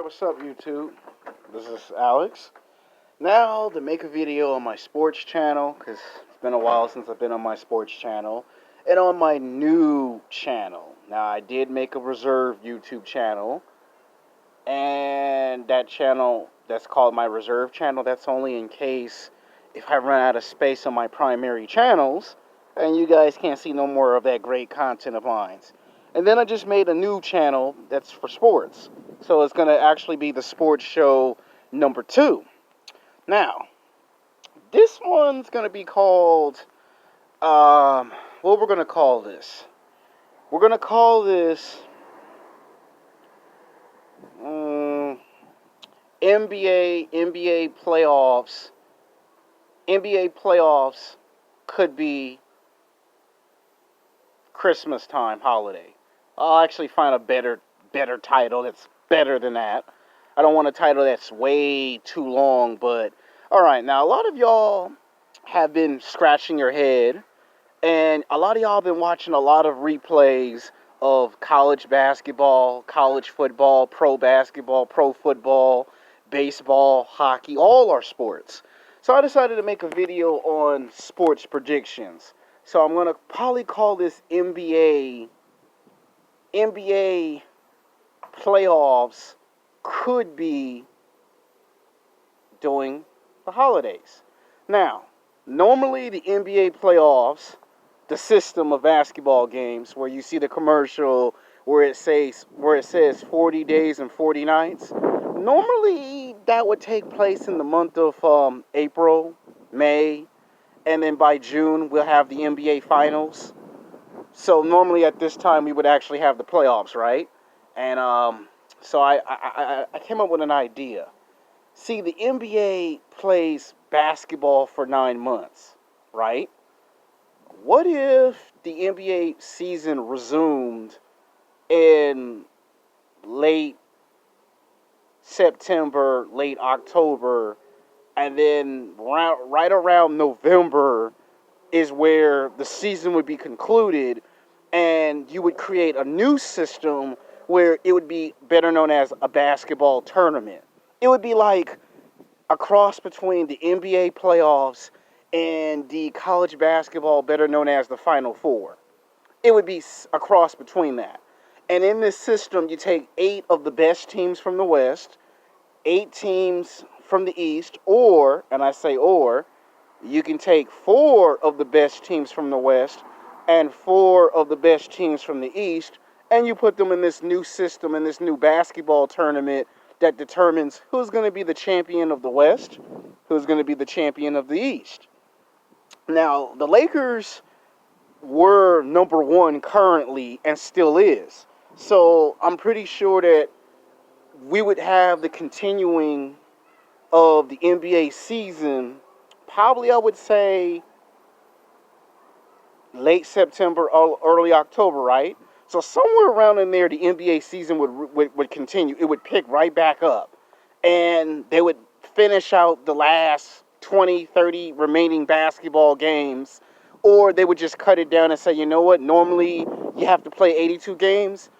what's up, YouTube? This is Alex. Now, to make a video on my sports channel, because it's been a while since I've been on my sports channel, and on my new channel. Now, I did make a reserve YouTube channel, and that channel, that's called my reserve channel, that's only in case if I run out of space on my primary channels, and you guys can't see no more of that great content of mine. And then I just made a new channel that's for sports. So it's going to actually be the sports show number 2. Now, this one's going to be called, what we're going to call this? We're going to call this NBA playoffs. NBA playoffs could be Christmas time holiday. I'll actually find a better title that's better than that. I don't want a title that's way too long, but alright, now a lot of y'all have been scratching your head, and a lot of y'all have been watching a lot of replays of college basketball, college football, pro basketball, pro football, baseball, hockey, all our sports. So I decided to make a video on sports predictions. So I'm going to probably call this NBA playoffs could be during the holidays. Now, normally the NBA playoffs, the system of basketball games where you see the commercial where it says 40 days and 40 nights, normally that would take place in the month of April, May, and then by June we'll have the NBA finals. So normally at this time we would actually have the playoffs, right? And so I came up with an idea. See, the NBA plays basketball for 9 months, right? What if the NBA season resumed in late September, late October, and then right around November is where the season would be concluded, and you would create a new system where it would be better known as a basketball tournament. It would be like a cross between the NBA playoffs and the college basketball, better known as the Final Four. It would be a cross between that. And in this system, you take 8 of the best teams from the West, 8 teams from the East, or, and I say or, you can take 4 of the best teams from the West and 4 of the best teams from the East, and you put them in this new system, in this new basketball tournament that determines who's going to be the champion of the West, who's going to be the champion of the East. Now, the Lakers were number 1 currently and still is. So I'm pretty sure that we would have the continuing of the NBA season, probably I would say late September, early October, right? So somewhere around in there, the NBA season would continue. It would pick right back up. And they would finish out the last 20, 30 remaining basketball games. Or they would just cut it down and say, you know what, normally you have to play 82 games.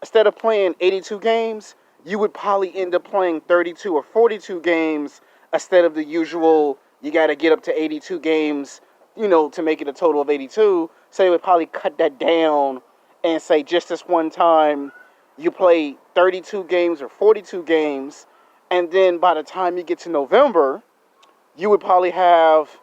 Instead of playing 82 games, you would probably end up playing 32 or 42 games instead of the usual, you got to get up to 82 games, to make it a total of 82. So they would probably cut that down and say just this one time you play 32 games or 42 games, and then by the time you get to November, you would probably have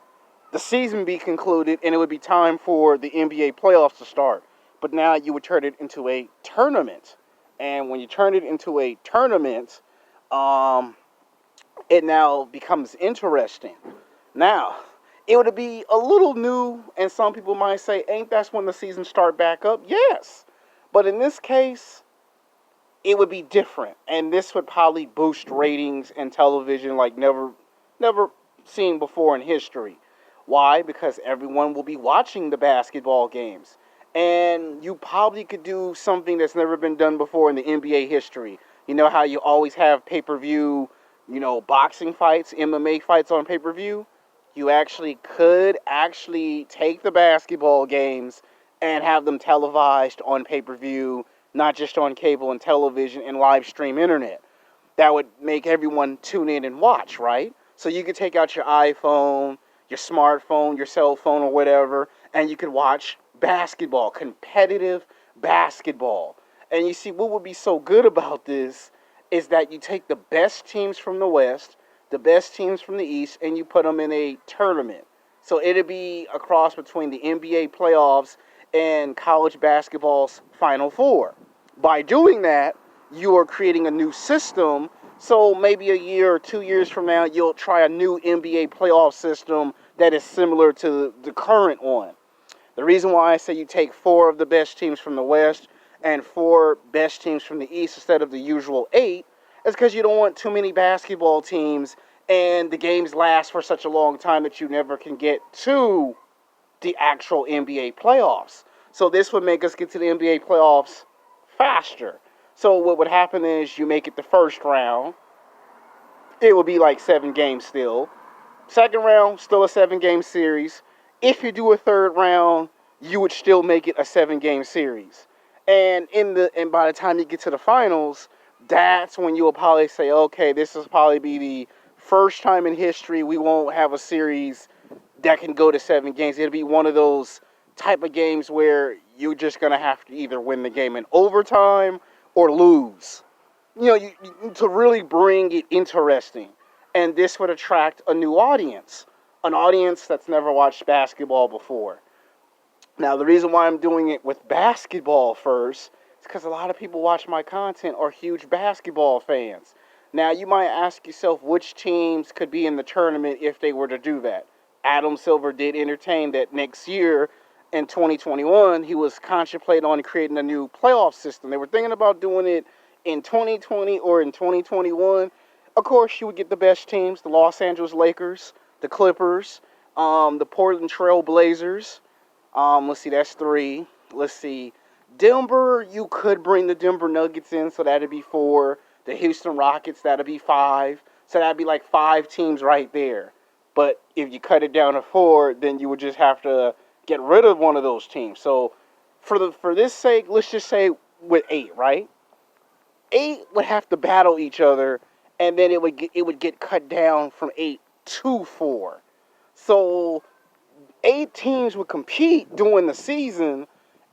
the season be concluded and it would be time for the NBA playoffs to start. But now you would turn it into a tournament. And when you turn it into a tournament, it now becomes interesting. Now, it would be a little new, and some people might say, ain't that when the season start back up? Yes. But in this case, it would be different. And this would probably boost ratings and television like never seen before in history. Why? Because everyone will be watching the basketball games. And you probably could do something that's never been done before in the NBA history. You know how you always have pay-per-view, boxing fights, MMA fights on pay-per-view? You could take the basketball games and have them televised on pay-per-view, not just on cable and television and live stream internet. that would make everyone tune in and watch, right? So you could take out your iPhone, your smartphone, your cell phone, or whatever, and you could watch basketball, competitive basketball. And you see, what would be so good about this is that you take the best teams from the West, the best teams from the East, and you put them in a tournament. So it'd be a cross between the NBA playoffs and college basketball's Final Four. By doing that, you are creating a new system. So maybe a year or 2 years from now, you'll try a new NBA playoff system that is similar to the current one. The reason why I say you take four of the best teams from the West and four best teams from the East instead of the usual eight is because you don't want too many basketball teams and the games last for such a long time that you never can get to the actual NBA playoffs. So this would make us get to the NBA playoffs faster. So what would happen is you make it the first round. It would be like 7 games still. Second round, still a 7 game series. If you do a third round, you would still make it a 7 game series. And by the time you get to the finals, that's when you'll probably say, okay, this will probably be the first time in history we won't have a series that can go to 7 games. It'll be one of those type of games where you're just gonna have to either win the game in overtime or lose. To really bring it interesting. And this would attract a new audience, an audience that's never watched basketball before. Now, the reason why I'm doing it with basketball first is because a lot of people watch my content are huge basketball fans. Now, you might ask yourself which teams could be in the tournament if they were to do that. Adam Silver did entertain that next year in 2021, he was contemplating on creating a new playoff system. They were thinking about doing it in 2020 or in 2021. Of course, you would get the best teams: the Los Angeles Lakers, the Clippers, the Portland Trail Blazers. Let's see, that's three. Let's see, Denver. You could bring the Denver Nuggets in, so that'd be four. The Houston Rockets, that'd be five. So that'd be like 5 teams right there. But if you cut it down to four, then you would just have to get rid of one of those teams. So for this sake, let's just say with eight, right? Eight would have to battle each other, and then it would get cut down from 8 to 4. So 8 teams would compete during the season,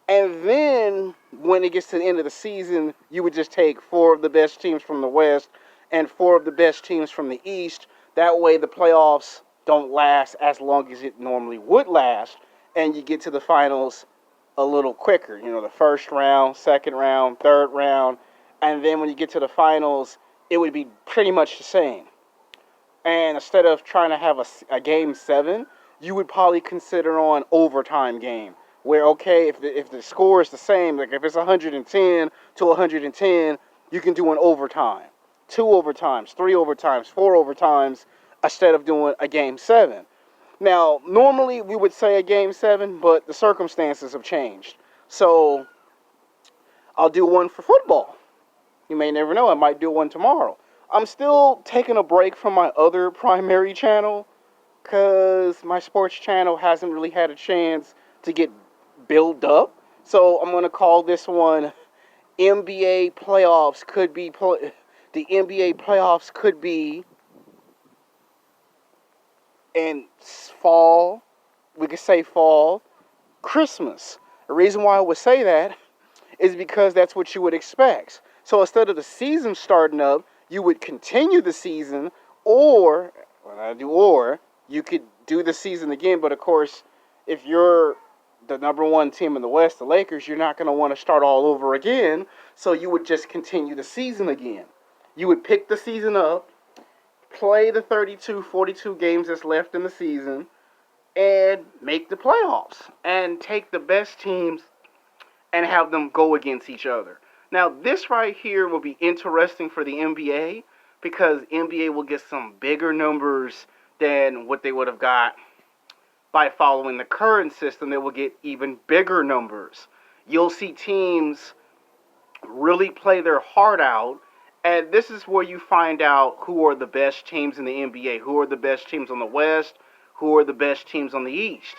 and then when it gets to the end of the season, you would just take four of the best teams from the West and four of the best teams from the East. That way, the playoffs don't last as long as it normally would last, and you get to the finals a little quicker. The first round, second round, third round, and then when you get to the finals, it would be pretty much the same. And instead of trying to have a game seven, you would probably consider on overtime game. Where, okay, if the score is the same, like if it's 110 to 110, you can do an overtime. 2 overtimes, 3 overtimes, 4 overtimes, instead of doing a game seven. Now, normally we would say a game seven, but the circumstances have changed. So I'll do one for football. You may never know, I might do one tomorrow. I'm still taking a break from my other primary channel because my sports channel hasn't really had a chance to get built up. So I'm going to call this one NBA playoffs could be the NBA playoffs could be in fall. We could say fall, Christmas. The reason why I would say that is because that's what you would expect. So instead of the season starting up, you would continue the season, or when I do you could do the season again. But of course, if you're the number one team in the West, the Lakers, you're not going to want to start all over again. So you would just continue the season again. You would pick the season up, play the 32, 42 games that's left in the season, and make the playoffs. And take the best teams and have them go against each other. Now, this right here will be interesting for the NBA because NBA will get some bigger numbers than what they would have got by following the current system. They will get even bigger numbers. You'll see teams really play their heart out, and this is where you find out who are the best teams in the NBA, who are the best teams on the West, who are the best teams on the East.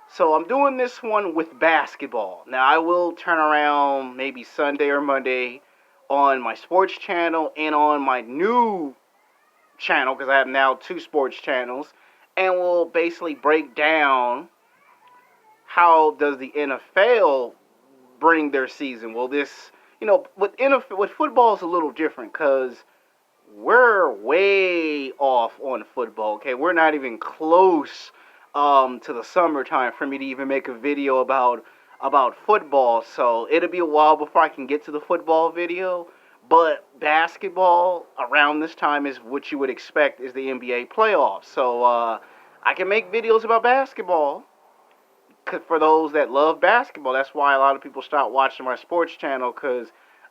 So I'm doing this one with basketball. Now, I will turn around maybe Sunday or Monday on my sports channel and on my new channel, because I have now 2 sports channels, and we'll basically break down how does the NFL bring their season. Well, this, with NFL, with football is a little different because we're way off on football. Okay, we're not even close to the summertime for me to even make a video about football. So it'll be a while before I can get to the football video. But basketball around this time is what you would expect is the NBA playoffs. So I can make videos about basketball for those that love basketball. That's why a lot of people stopped watching my sports channel, because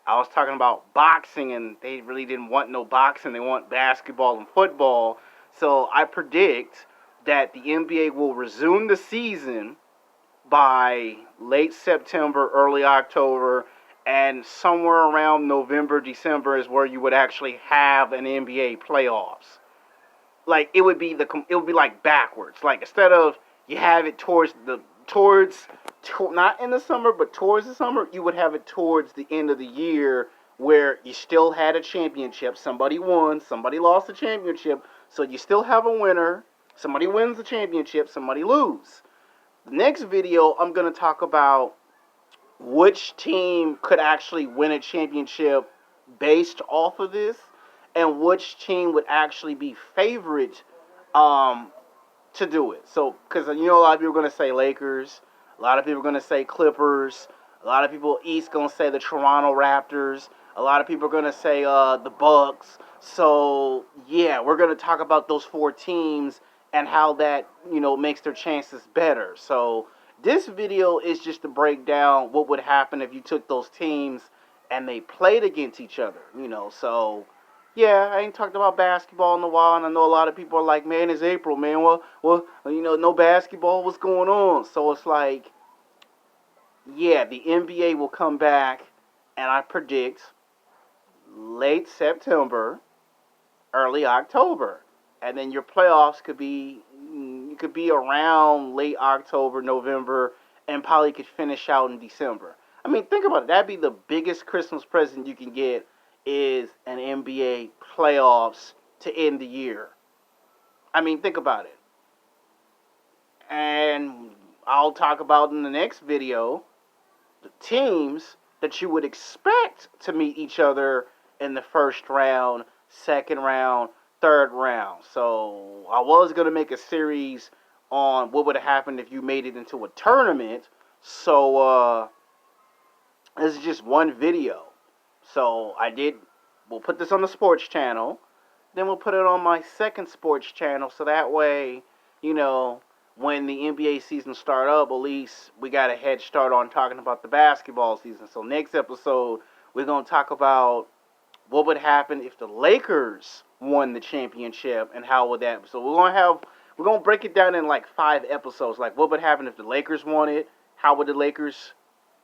I was talking about boxing and they really didn't want no boxing. They want basketball and football. So I predict that the NBA will resume the season by late September, early October, and somewhere around November, December is where you would actually have an NBA playoffs. Like it would be like backwards. Like instead of you have it not in the summer, but towards the summer, you would have it towards the end of the year where you still had a championship. Somebody won, somebody lost the championship, so you still have a winner. Somebody wins the championship, somebody lose. The next video, I'm going to talk about which team could actually win a championship based off of this, and which team would actually be favorite to do it. So, because a lot of people are going to say Lakers, a lot of people are going to say Clippers, a lot of people East going to say the Toronto Raptors, a lot of people are going to say the Bucks. So, yeah, we're going to talk about those 4 teams and how that, makes their chances better. So, this video is just to break down what would happen if you took those teams and they played against each other, So, yeah, I ain't talked about basketball in a while, and I know a lot of people are like, man, it's April, man. Well, no basketball. What's going on? So it's like, yeah, the NBA will come back, and I predict late September, early October, and then your playoffs could be around late October, November, and probably could finish out in December. I mean, think about it. That'd be the biggest Christmas present you can get, is an NBA playoffs to end the year. I mean, think about it. And I'll talk about in the next video the teams that you would expect to meet each other in the first round, second round, third round. So I was going to make a series on what would have happened if you made it into a tournament. So this is just one video. So we'll put this on the sports channel. Then we'll put it on my second sports channel. So that way, when the NBA season start up, at least we got a head start on talking about the basketball season. So next episode, we're going to talk about what would happen if the Lakers won the championship and how would that. So we're going to break it down in like 5 episodes. Like what would happen if the Lakers won it? How would the Lakers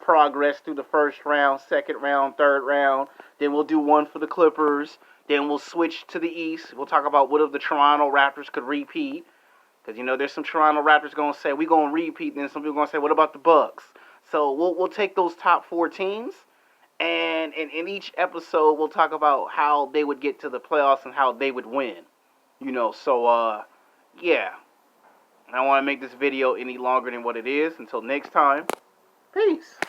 progress through the first round, second round, third round? Then we'll do one for the Clippers. Then we'll switch to the East. We'll talk about what if the Toronto Raptors could repeat. Because, there's some Toronto Raptors going to say, we're going to repeat. And then some people going to say, what about the Bucks? So we'll take those top 4 teams. And in each episode, we'll talk about how they would get to the playoffs and how they would win. So, yeah. I don't want to make this video any longer than what it is. Until next time, peace.